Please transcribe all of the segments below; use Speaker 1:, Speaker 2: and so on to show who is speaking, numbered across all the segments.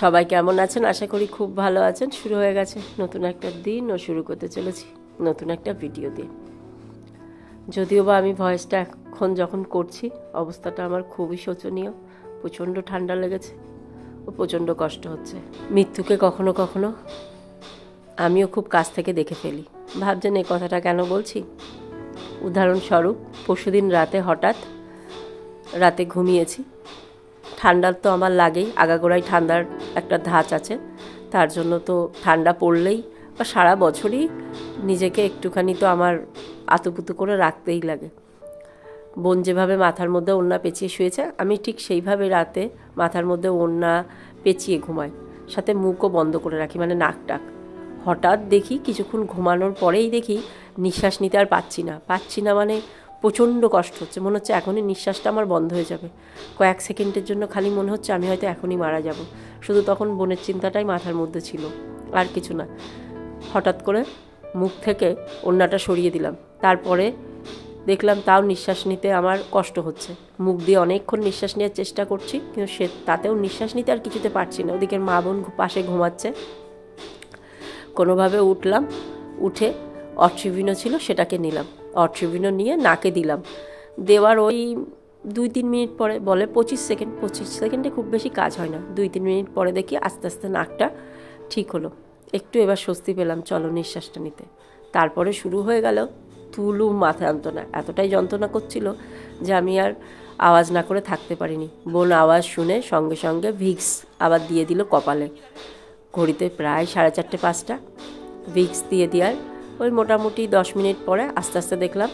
Speaker 1: সবাই কেমন আছেন? আশা করি খুব ভালো আছেন। শুরু হয়ে গেছে নতুন একটা দিন ও শুরু করতে চলেছি নতুন একটা ভিডিও দিয়ে। যদিও বা আমি ভয়েসটা এখন যখন করছি অবস্থাটা আমার খুবই শোচনীয়, প্রচণ্ড ঠান্ডা লেগেছে ও প্রচণ্ড কষ্ট হচ্ছে। মৃত্যুকে কখনো কখনো আমিও খুব কাছ থেকে দেখে ফেলি। ভাবছেন এই কথাটা কেন বলছি? উদাহরণস্বরূপ পরশুদিন হঠাৎ রাতে ঘুমিয়েছি। ঠান্ডার তো আমার লাগেই, আগাগোড়ায় ঠান্ডার একটা ধাঁচ আছে, তার জন্য তো ঠান্ডা পড়লেই বা সারা বছরই নিজেকে একটুখানি তো আমার আতুপুতু করে রাখতেই লাগে। বোন যেভাবে মাথার মধ্যে ওড়না পেঁচিয়ে শুয়েছে, আমি ঠিক সেইভাবে রাতে মাথার মধ্যে ওড়না পেঁচিয়ে ঘুমাই, সাথে মুখও বন্ধ করে রাখি, মানে নাক টাক। হঠাৎ দেখি কিছুক্ষণ ঘুমানোর পরেই দেখি নিঃশ্বাস নিতে আর পাচ্ছি না মানে প্রচণ্ড কষ্ট হচ্ছে, মনে হচ্ছে এখনই নিঃশ্বাসটা আমার বন্ধ হয়ে যাবে। কয়েক সেকেন্ডের জন্য খালি মনে হচ্ছে আমি হয়তো এখনই মারা যাব। শুধু তখন বোনের চিন্তাটাই মাথার মধ্যে ছিল, আর কিছু না। হঠাৎ করে মুখ থেকে ওড়নাটা সরিয়ে দিলাম, তারপরে দেখলাম তাও নিঃশ্বাস নিতে আমার কষ্ট হচ্ছে। মুখ দিয়ে অনেকক্ষণ নিঃশ্বাস নেওয়ার চেষ্টা করছি, কিন্তু তাতেও নিঃশ্বাস নিতে আর কিছুতে পারছি না। ওদিকের মা বোন পাশে ঘুমাচ্ছে। কোনোভাবে উঠলাম, উঠে অট্রিভিনো ছিল সেটাকে নিলাম, অট্রিভিনো নিয়ে নাকে দিলাম। দেওয়ার ওই 2-3 মিনিট পরে বলে 25 সেকেন্ডে খুব বেশি কাজ হয় না। 2-3 মিনিট পরে দেখি আস্তে আস্তে নাকটা ঠিক হলো, একটু এবার স্বস্তি পেলাম চলো নিঃশ্বাসটা নিতে। তারপরে শুরু হয়ে গেল তুলু মাথা যন্ত্রণা, এতটাই যন্ত্রণা করছিল যে আমি আর আওয়াজ না করে থাকতে পারিনি। বোন আওয়াজ শুনে সঙ্গে সঙ্গে ভিক্স আবার দিয়ে দিল কপালে। ঘড়িতে প্রায় 4:30-5টা। ভিক্স দিয়ে দেওয়ার ওই মোটামুটি 10 মিনিট পরে আস্তে আস্তে দেখলাম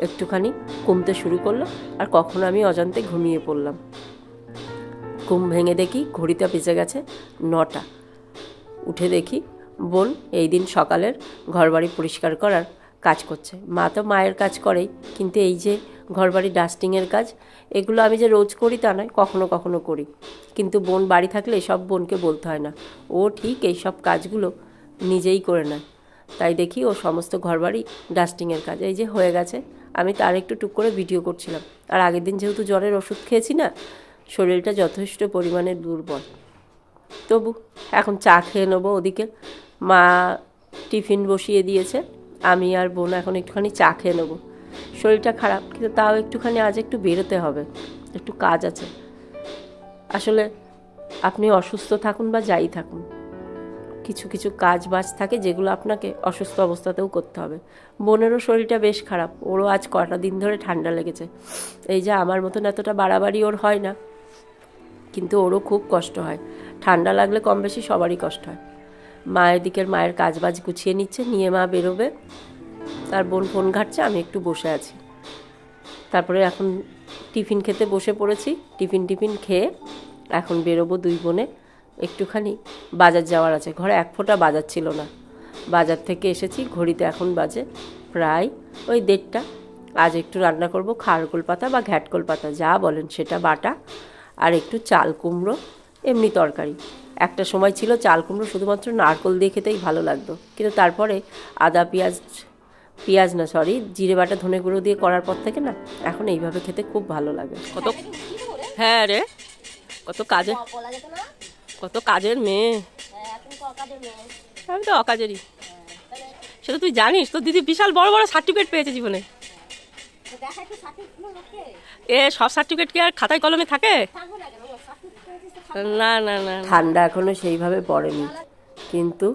Speaker 1: একটুখানি কমতে শুরু করলো, আর কখনো আমি অজান্তে ঘুমিয়ে পড়লাম। ঘুম ভেঙে দেখি ঘড়িতে বেজে গেছে 9টা। উঠে দেখি বোন এই দিন সকালের ঘরবাড়ি পরিষ্কার করার কাজ করছে। মা তো মায়ের কাজ করেই, কিন্তু এই যে ঘরবাড়ি ডাস্টিংয়ের কাজ, এগুলো আমি যে রোজ করি তা নয়, কখনো কখনো করি। কিন্তু বোন বাড়ি থাকলে এসব বোনকে বলতে হয় না, ও ঠিক এই সব কাজগুলো নিজেই করে নেয়। তাই দেখি ও সমস্ত ঘরবাড়ি ডাস্টিংয়ের কাজ এই যে হয়ে গেছে। আমি তার একটু টুক করে ভিডিও করছিলাম। আর আগের দিন যেহেতু জ্বরের ওষুধ খেয়েছি না, শরীরটা যথেষ্ট পরিমাণে দুর্বল। তবু এখন চা খেয়ে নেবো। ওদিকে মা টিফিন বসিয়ে দিয়েছে, আমি আর বোন এখন একটুখানি চা খেয়ে নেবো। শরীরটা খারাপ, কিন্তু তাও একটুখানি আজ একটু বেরোতে হবে, একটু কাজ আছে। আসলে আপনি অসুস্থ থাকুন বা যাই থাকুন, কিছু কিছু কাজ বাজ থাকে যেগুলো আপনাকে অসুস্থ অবস্থাতেও করতে হবে। বোনেরও শরীরটা বেশ খারাপ, ওরও আজ কটা দিন ধরে ঠান্ডা লেগেছে। এই যে আমার মতন এতটা বাড়াবাড়ি ওর হয় না, কিন্তু ওরও খুব কষ্ট হয়। ঠান্ডা লাগলে কম বেশি সবারই কষ্ট হয়। মায়ের দিকের মায়ের কাজ বাজ গুছিয়ে নিচ্ছে, নিয়ে মা বেরোবে। তার বোন ফোন ঘাটছে, আমি একটু বসে আছি। তারপরে এখন টিফিন খেতে বসে পড়েছি। টিফিন খেয়ে এখন বেরোবো দুই বোনে। একটুখানি বাজার যাওয়ার আছে, ঘরে এক ফোঁটা বাজার ছিল না। বাজার থেকে এসেছি, ঘড়িতে এখন বাজে প্রায় ওই 1:30। আজ একটু রান্না করব খারকোল পাতা বা ঘ্যাটকোল পাতা যা বলেন সেটা বাটা, আর একটু চাল কুমড়ো এমনি তরকারি। একটা সময় ছিল চাল কুমড়ো শুধুমাত্র নারকোল দিয়ে খেতেই ভালো লাগতো, কিন্তু তারপরে আদা পেঁয়াজ না সরি জিরে বাটা ধনে গুঁড়ো দিয়ে করার পর থেকে না এখন এইভাবে খেতে খুব ভালো লাগে। হ্যাঁ রে, কত কাজের মেয়ে। আমি তো অকাজেরই, সেটা তুই জানিস। তোর দিদি বিশাল বড় বড় সার্টিফিকেট পেয়েছে জীবনে। এ সব সার্টিফিকেট কি আর খাতায় কলমে থাকে? না না না, ঠান্ডা এখনো সেইভাবে পড়েনি, কিন্তু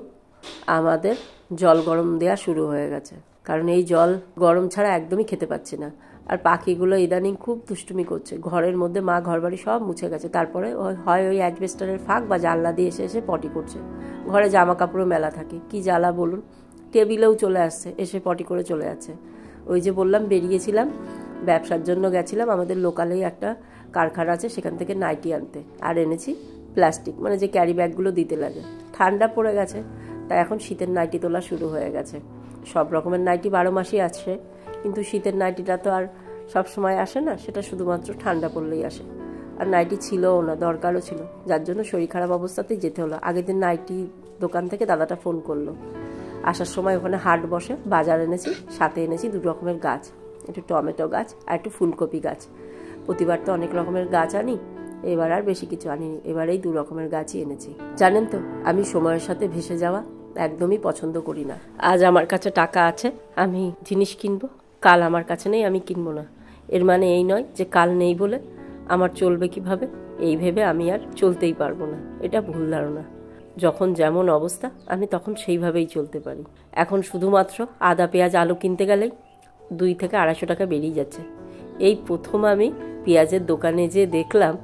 Speaker 1: আমাদের জল গরম দেওয়া শুরু হয়ে গেছে, কারণ এই জল গরম ছাড়া একদমই খেতে পাচ্ছি না। আর পাখিগুলো ইদানিং খুব দুষ্টুমি করছে। ঘরের মধ্যে মা ঘরবাড়ি সব মুছে গেছে, তারপরে হয় ওই অ্যাজবেস্টারের ফাঁক বা জানলা দিয়ে এসে পটি করছে। ঘরে জামা কাপড়ও মেলা থাকে, কি জ্বালা বলুন। টেবিলেও চলে আসছে, এসে পটি করে চলে যাচ্ছে। ওই যে বললাম বেরিয়েছিলাম ব্যবসার জন্য, গেছিলাম আমাদের লোকালেই একটা কারখানা আছে, সেখান থেকে নাইটি আনতে। আর এনেছি প্লাস্টিক, মানে যে ক্যারি ব্যাগগুলো দিতে লাগে। ঠান্ডা পড়ে গেছে, তাই এখন শীতের নাইটি তোলা শুরু হয়ে গেছে। সব রকমের নাইটি 12 মাসই আসে, কিন্তু শীতের নাইটিটা তো আর সব সময় আসে না, সেটা শুধুমাত্র ঠান্ডা পড়লেই আসে। আর নাইটি ছিলও না, দরকারও ছিল, যার জন্য শরীর খারাপ অবস্থাতেই যেতে হলো। আগের দিন নাইটি দোকান থেকে দাদাটা ফোন করলো। আসার সময় ওখানে হাট বসে, বাজার এনেছি, সাথে এনেছি 2 রকমের গাছ, একটু টমেটো গাছ আর একটু ফুলকপি গাছ। প্রতিবার তো অনেক রকমের গাছ আনি, এবার আর বেশি কিছু আনিনি, এবার এই 2 রকমের গাছই এনেছি। জানেন তো, আমি সময়ের সাথে ভেসে যাওয়া একদমই পছন্দ করি না। আজ আমার কাছে টাকা আছে, আমি জিনিস কিনবো, কাল আমার কাছে নেই, আমি কিনবো না। এর মানে এই নয় যে কাল নেই বলে আমার চলবে কিভাবে এই ভেবে আমি আর চলতেই পারবো না, এটা ভুল ধারণা। যখন যেমন অবস্থা আমি তখন সেইভাবেই চলতে পারি। এখন শুধুমাত্র আদা পেঁয়াজ আলু কিনতে গেলেই 200 থেকে 250 টাকা বেরিয়ে যাচ্ছে। এই প্রথম আমি পেঁয়াজের দোকানে যে দেখলাম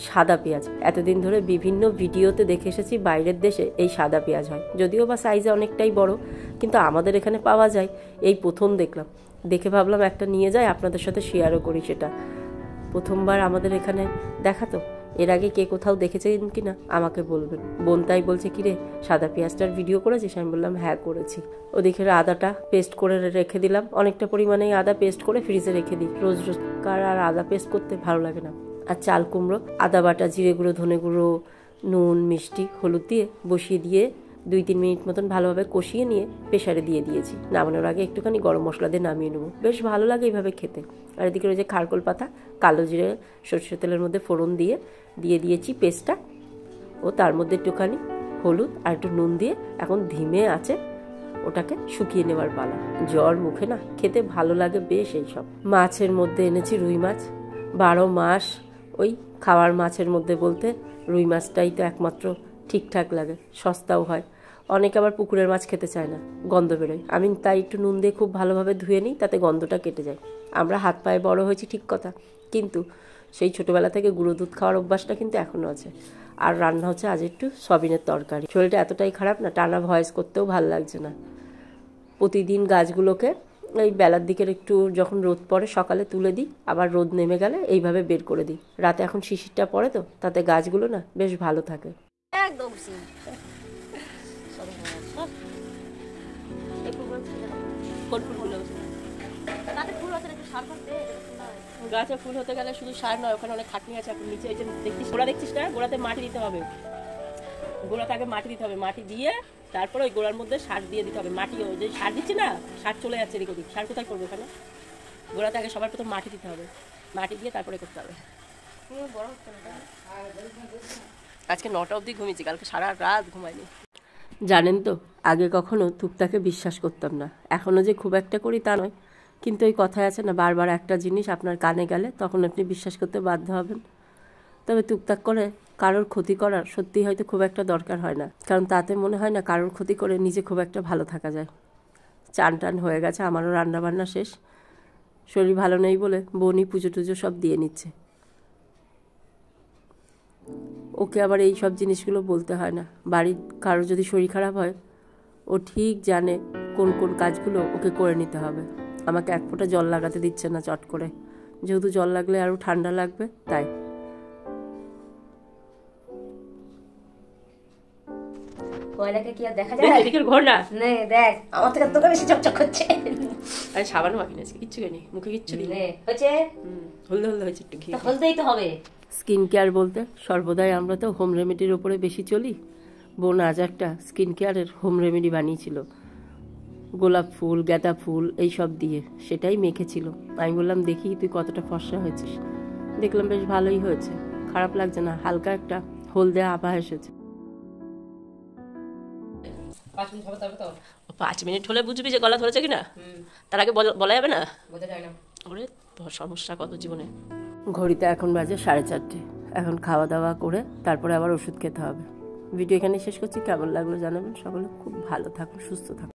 Speaker 1: সাদা পেঁয়াজ। এতদিন ধরে বিভিন্ন ভিডিওতে দেখে এসেছি বাইরের দেশে এই সাদা পেঁয়াজ হয়, যদিও বা সাইজে অনেকটাই বড়, কিন্তু আমাদের এখানে পাওয়া যায়। এই প্রথম দেখলাম, দেখে ভাবলাম একটা নিয়ে যাই, আপনাদের সাথে শেয়ারও করি। সেটা প্রথমবার আমাদের এখানে দেখাতো। এর আগে কে কোথাও দেখেছেন কি না আমাকে বলবেন। বোন তাই বলছে, কিরে সাদা পেঁয়াজটার ভিডিও করেছিস? আমি বললাম হ্যাঁ করেছি। ওদিকে আদাটা পেস্ট করে রেখে দিলাম, অনেকটা পরিমাণে আদা পেস্ট করে ফ্রিজে রেখে দিই। রোজ রোজ কার আর আদা পেস্ট করতে ভালো লাগে না। আর চাল কুমড়ো, আদা বাটা, জিরে গুঁড়ো, ধনে গুঁড়ো, নুন, মিষ্টি, হলুদ দিয়ে বসিয়ে দিয়ে 2-3 মিনিট মতন ভালোভাবে কষিয়ে নিয়ে প্রেশারে দিয়ে দিয়েছি। নামানোর আগে একটুখানি গরম মশলা দিয়ে নামিয়ে নেবো, বেশ ভালো লাগে এইভাবে খেতে। আর এদিকে ওই যে খারকোল পাতা, কালো জিরে সরষের তেলের মধ্যে ফোড়ন দিয়ে দিয়েছি পেস্টটা, ও তার মধ্যে একটুখানি হলুদ আর একটু নুন দিয়ে এখন ধিমে আছে ওটাকে শুকিয়ে নেওয়ার পালা। জ্বর মুখে না, খেতে ভালো লাগে বেশ। এইসব মাছের মধ্যে এনেছি রুই মাছ। 12 মাস ওই খাওয়ার মাছের মধ্যে বলতে রুই মাছটাই তো একমাত্র ঠিকঠাক লাগে, সস্তাও হয়। অনেকে আবার পুকুরের মাছ খেতে চায় না, গন্ধ বেরোয়। আমি তাই একটু নুন দিয়ে খুব ভালোভাবে ধুয়ে নিই, তাতে গন্ধটা কেটে যায়। আমরা হাত পায়ে বড় হয়েছি ঠিক কথা, কিন্তু সেই ছোটোবেলা থেকে গুঁড়ো দুধ খাওয়ার অভ্যাসটা কিন্তু এখনও আছে। আর রান্না হচ্ছে আজ একটু সয়াবিনের তরকারি। শরীরটা এতটাই খারাপ না, টানা ভয়েস করতেও ভালো লাগছে না। প্রতিদিন গাছগুলোকে এই বেলার দিকের একটু যখন রোদ পড়ে সকালে তুলে দিই, আবার রোদ নেমে গেলে এইভাবে বের করে দিই। রাতে এখন শিশিরটা পড়ে তো, তাতে গাছগুলো না বেশ ভালো থাকে। একদম গাছে ফুল হতে গেলে শুধু সার নয়, ওখানে অনেক খাটনি আছে। এখন নিচে দেখছিস, গোড়া দেখছিস না, গোড়াতে মাটি দিতে হবে। গোড়াতে আগে মাটি দিতে হবে, মাটি দিয়ে তারপরে ওই গোড়ার মধ্যে সার দিয়ে দিতে হবে। মাটি ওই যে সার দিচ্ছি না, সার চলে যাচ্ছে এদিক ওদিক। সার কোথায় করবো ওখানে? গোড়াতে আগে সবার প্রথম মাটি দিতে হবে, মাটি দিয়ে তারপরে করতে হবে। আজকে 9টা অবধি ঘুমিয়েছি, কালকে সারা রাত ঘুমাইনি। জানেন তো, আগে কখনো টুকটাকে বিশ্বাস করতাম না, এখনও যে খুব একটা করি তা নয়, কিন্তু ওই কথায় আছে না, বারবার একটা জিনিস আপনার কানে গেলে তখন আপনি বিশ্বাস করতে বাধ্য হবেন। তবে টুকটাক করে কারোর ক্ষতি করার সত্যি হয়তো খুব একটা দরকার হয় না, কারণ তাতে মনে হয় না কারোর ক্ষতি করে নিজে খুব একটা ভালো থাকা যায়। চান টান হয়ে গেছে, আমারও রান্নাবান্না শেষ। শরীর ভালো নেই বলে বোনই পুজো টুজো সব দিয়ে নিচ্ছে। ওকে আবার এই সব জিনিসগুলো বলতে হয় না। বাড়ির কারো যদি শরীর খারাপ হয়, ও ঠিক জানে কোন কোন কাজগুলো ওকে করে নিতে হবে। আমাকে এক ফোঁটা জল লাগাতে দিচ্ছে না চট করে, যেহেতু জল লাগলে আরও ঠান্ডা লাগবে তাই।
Speaker 2: কয়লাকে কি আর দেখা যায়? এদিকের ঘর না নে দেখ, আমার থেকে তোকে বেশি চকচক করছে।
Speaker 1: আমি সাবানও মাখিনি, কিচ্ছু নেই, মুখে কিচ্ছু দিই
Speaker 2: নে হচ্ছে
Speaker 1: হলদে হলদে হয়েছে একটু, ঘিয়ে
Speaker 2: হলদেই তো হবে।
Speaker 1: স্কিন কেয়ার বলতে সর্বদাই আমরা তো হোম রেমেডির ওপরে বেশি চলি। বোন আজ একটা স্কিন কেয়ারের হোম রেমেডি বানিয়েছিল, গোলাপ ফুল, গাঁদা ফুল এইসব দিয়ে, সেটাই মেখেছিল। আমি বললাম দেখি তুই কতটা ফর্সা হয়েছিস। দেখলাম বেশ ভালোই হয়েছে, খারাপ লাগছে না, হালকা একটা হলদে আভা এসেছে। 5 মিনিট হলে বুঝবি যে গলা ধরেছে কিনা, তার আগে বলা যাবে না, বোঝা যায় না। ওরে সমস্যা কত জীবনে। ঘড়িতে এখন বাজে 4:30। এখন খাওয়া দাওয়া করে তারপরে আবার ওষুধ খেতে হবে। ভিডিও এখানে শেষ করছি। কেমন লাগলো জানাবেন। সকলে খুব ভালো থাকুন, সুস্থ থাকুন।